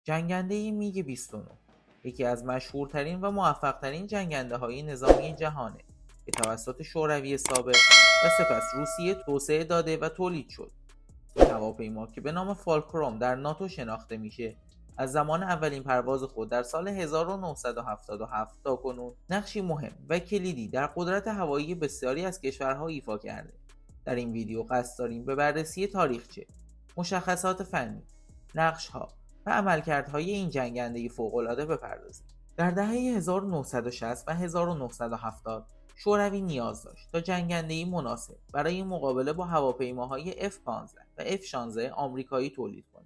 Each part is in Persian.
جنگنده میگ 29 یکی از مشهورترین و موفقترین جنگنده های نظامی جهانه که توسط شوروی سابق و سپس روسیه توسعه داده و تولید شد. این هواپیما که به نام فالکروم در ناتو شناخته میشه، از زمان اولین پرواز خود در سال 1977 تا کنون نقشی مهم و کلیدی در قدرت هوایی بسیاری از کشورها ایفا کرده. در این ویدیو قصد داریم به بررسی تاریخچه، مشخصات فنی، نقش‌ها و عملکردهای این جنگنده فوق‌العاده بپردازیم. در دهه 1960 و 1970 شوروی نیاز داشت تا جنگنده‌ای مناسب برای مقابله با هواپیماهای F-15 و F-16 آمریکایی تولید کنه.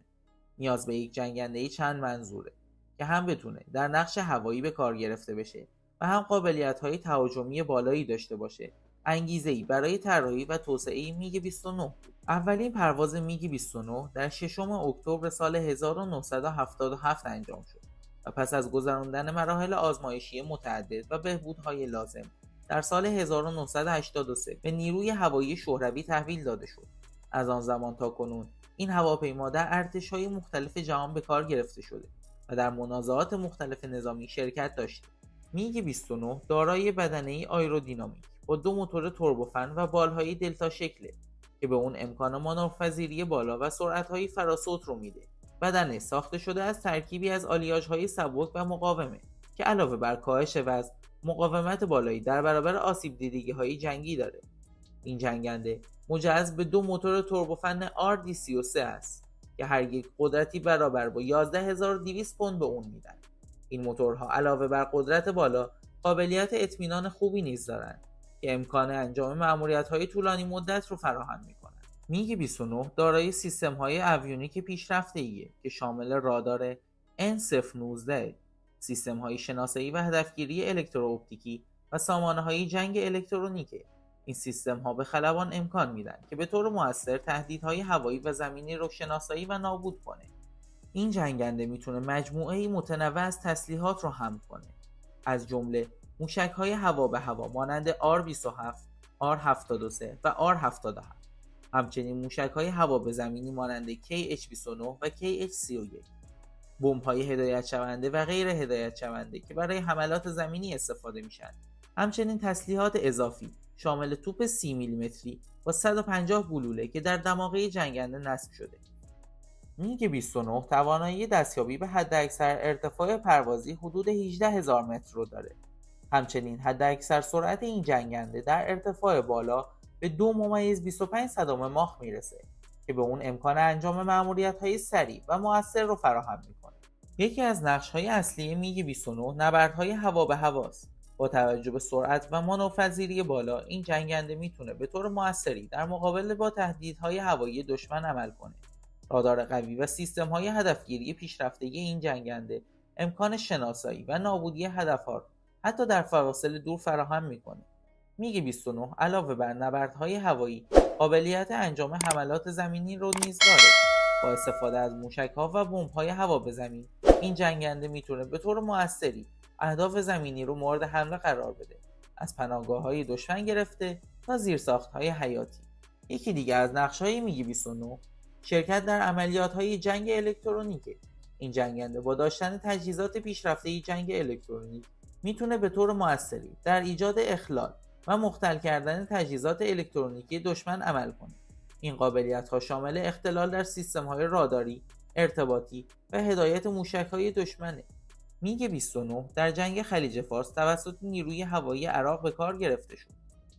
نیاز به یک جنگنده‌ای چند منظوره که هم بتونه در نقش هوایی به کار گرفته بشه و هم قابلیت‌های تهاجمی بالایی داشته باشه. انگیزه‌ای برای طراحی و توسعه میگ 29 بود. اولین پرواز میگ 29 در 6 اکتبر سال 1977 انجام شد و پس از گذراندن مراحل آزمایشی متعدد و بهبودهای لازم در سال 1983 به نیروی هوایی شوروی تحویل داده شد. از آن زمان تا کنون این هواپیما در ارتش‌های مختلف جهان به کار گرفته شده و در منازعات مختلف نظامی شرکت داشته. میگ 29 دارای بدنه‌ای آیرودینامیک با 2 موتور توربوفن و بالهای دلتا شکله که به اون امکان مانورپذیری بالا و سرعت‌های فراسوت رو میده. بدنه ساخته شده از ترکیبی از آلیاژهای سبک و مقاومه که علاوه بر کاهش وزن، مقاومت بالایی در برابر آسیب دیدگی‌های جنگی داره. این جنگنده مجهز به 2 موتور توربوفن RD33 است که هر یک قدرتی برابر با 11200 پوند به اون میدن. این موتورها علاوه بر قدرت بالا، قابلیت اطمینان خوبی نیز دارند که امکان انجام مأموریت‌های طولانی مدت رو فراهم می‌کنند. میگ 29 دارای سیستم‌های اویونیک پیشرفته‌ایه که شامل رادار N019، سیستم‌های شناسایی و هدفگیری الکترواپتیکی و سامانه‌های جنگ الکترونیکه. این سیستم‌ها به خلبان امکان میدن که به طور مؤثر تهدیدهای هوایی و زمینی رو شناسایی و نابود کنه. این جنگنده میتونه مجموعه‌ای متنوع از تسلیحات رو حمل کنه، از جمله موشک‌های هوا به هوا مانند R27، R73 و R77. همچنین موشک‌های هوا به زمینی مانند KH-29 و KH-31، بمب‌های هدایت شونده و غیر هدایت شونده که برای حملات زمینی استفاده میشن. همچنین تسلیحات اضافی شامل توپ 30 میلیمتری با 150 گلوله که در دماغه جنگنده نصب شده. میگ 29 توانایی دستیابی به حداکثر ارتفاع پروازی حدود 18000 متر رو داره. همچنین حداکثر سرعت این جنگنده در ارتفاع بالا به 2.25 ماخ میرسه که به اون امکان انجام مأموریت‌های سریع و مؤثر رو فراهم میکنه. یکی از نقش‌های اصلی میگ 29 نبردهای هوا به هواست. با توجه به سرعت و مانورپذیری بالا، این جنگنده میتونه به طور مؤثری در مقابله با تهدیدهای هوایی دشمن عمل کنه. رادار قوی و سیستم‌های هدفگیری پیشرفته این جنگنده امکان شناسایی و نابودی هدف‌ها حتی در فواصل دور فراهم میکنه. میگ 29 علاوه بر نبردهای هوایی، قابلیت انجام حملات زمینی رو نیز داره. با استفاده از موشک‌ها و بمب‌های هوا به زمین، این جنگنده میتونه به طور مؤثری اهداف زمینی رو مورد حمله قرار بده، از پناهگاه‌های دشمن گرفته تا زیرساخت‌های حیاتی. یکی دیگه از نقش‌های میگ 29 شرکت در عملیات‌های جنگ الکترونیکه. این جنگنده با داشتن تجهیزات پیشرفته جنگ الکترونیک میتونه به طور مؤثری در ایجاد اخلال و مختل کردن تجهیزات الکترونیکی دشمن عمل کنه. این قابلیت‌ها شامل اختلال در سیستم‌های راداری، ارتباطی و هدایت موشک‌های دشمنه. میگ 29 در جنگ خلیج فارس توسط نیروی هوایی عراق به کار گرفته شد.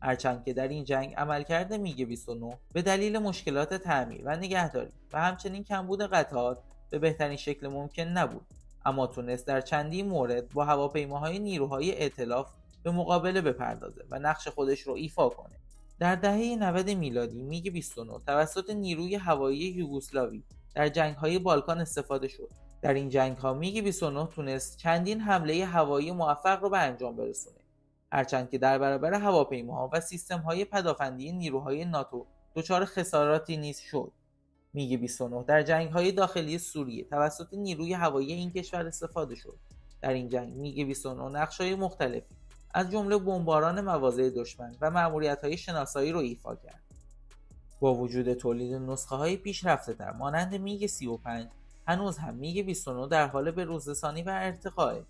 هرچند که در این جنگ عملکرد میگ 29 به دلیل مشکلات تعمیر و نگهداری و همچنین کمبود قطعات به بهترین شکل ممکن نبود، اما تونست در چندین مورد با هواپیماهای نیروهای ائتلاف به مقابله بپردازه و نقش خودش رو ایفا کنه. در دهه 90 میلادی میگ 29 توسط نیروی هوایی یوگسلاوی در جنگ‌های بالکان استفاده شد. در این جنگ‌ها میگ 29 تونست چندین حمله هوایی موفق رو به انجام برسونه، هرچند که در برابر هواپیماها و سیستم‌های پدافندی نیروهای ناتو دچار خساراتی نیز شد. میگ 29 در جنگ‌های داخلی سوریه توسط نیروی هوایی این کشور استفاده شد. در این جنگ میگ 29 نقش‌های مختلفی از جمله بمباران مواضع دشمن و مأموریت‌های شناسایی رو ایفا کرد. با وجود تولید نسخه‌های پیشرفته‌تر مانند میگ 35، هنوز هم میگ 29 در حال به‌روزرسانی و ارتقائه.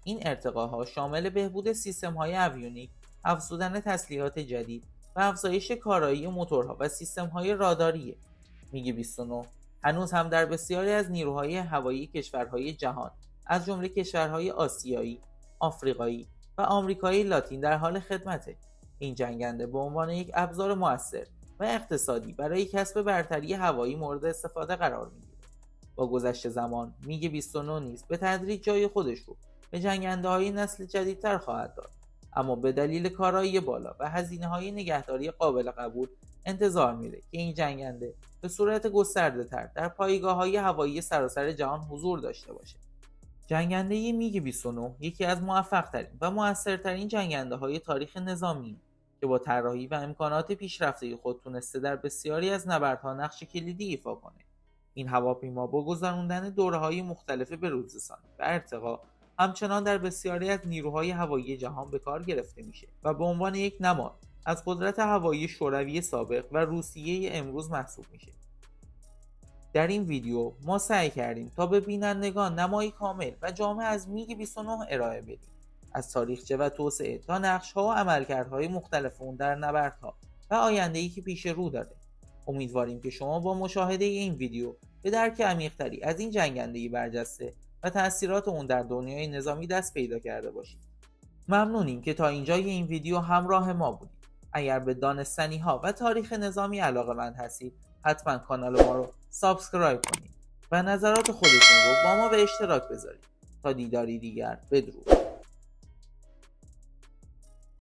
این ارتقاها شامل بهبود سیستم‌های اویونیک، افزودن تسلیحات جدید و افزایش کارایی موتورها و سیستم‌های راداریه. میگ 29 هنوز هم در بسیاری از نیروهای هوایی کشورهای جهان از جمله کشورهای آسیایی، آفریقایی و آمریکای لاتین در حال خدمته. این جنگنده به عنوان یک ابزار مؤثر و اقتصادی برای کسب برتری هوایی مورد استفاده قرار میگیره. با گذشت زمان میگ 29 نیز به تدریج جای خودش رو به جنگنده‌های نسل جدیدتر خواهد داد، اما به دلیل کارایی بالا و هزینه‌های نگهداری قابل قبول انتظار میره که این جنگنده به صورت گسترده‌تر در پایگاه‌های هوایی سراسر جهان حضور داشته باشه. جنگنده میگ 29 یکی از موفق‌ترین و مؤثرترین جنگنده‌های تاریخ نظامی که با طراحی و امکانات پیشرفته خود تونسته در بسیاری از نبردها نقش کلیدی ایفا کنه. این هواپیما با گذراندن دوره‌های مختلف به‌روزرسانی و ارتقا همچنان در بسیاری از نیروهای هوایی جهان به کار گرفته میشه و به عنوان یک نماد از قدرت هوایی شوروی سابق و روسیه امروز محسوب میشه. در این ویدیو ما سعی کردیم تا به بینندگان نمایی کامل و جامع از میگ 29 ارائه بدیم، از تاریخچه و توسعه تا نقش‌ها و عملکردهای مختلف اون در نبردها و آینده‌ای که پیش رو داره. امیدواریم که شما با مشاهده این ویدیو به درک عمیق‌تری از این جنگنده برجسته و تأثیرات اون در دنیای نظامی دست پیدا کرده باشید. ممنونیم که تا اینجای این ویدیو همراه ما بودید. اگر به دانستنی‌ها و تاریخ نظامی علاقه‌مند هستید، حتما کانال ما رو سابسکرایب کنید و نظرات خودتون رو با ما به اشتراک بذارید. تا دیداری دیگر، بدرود.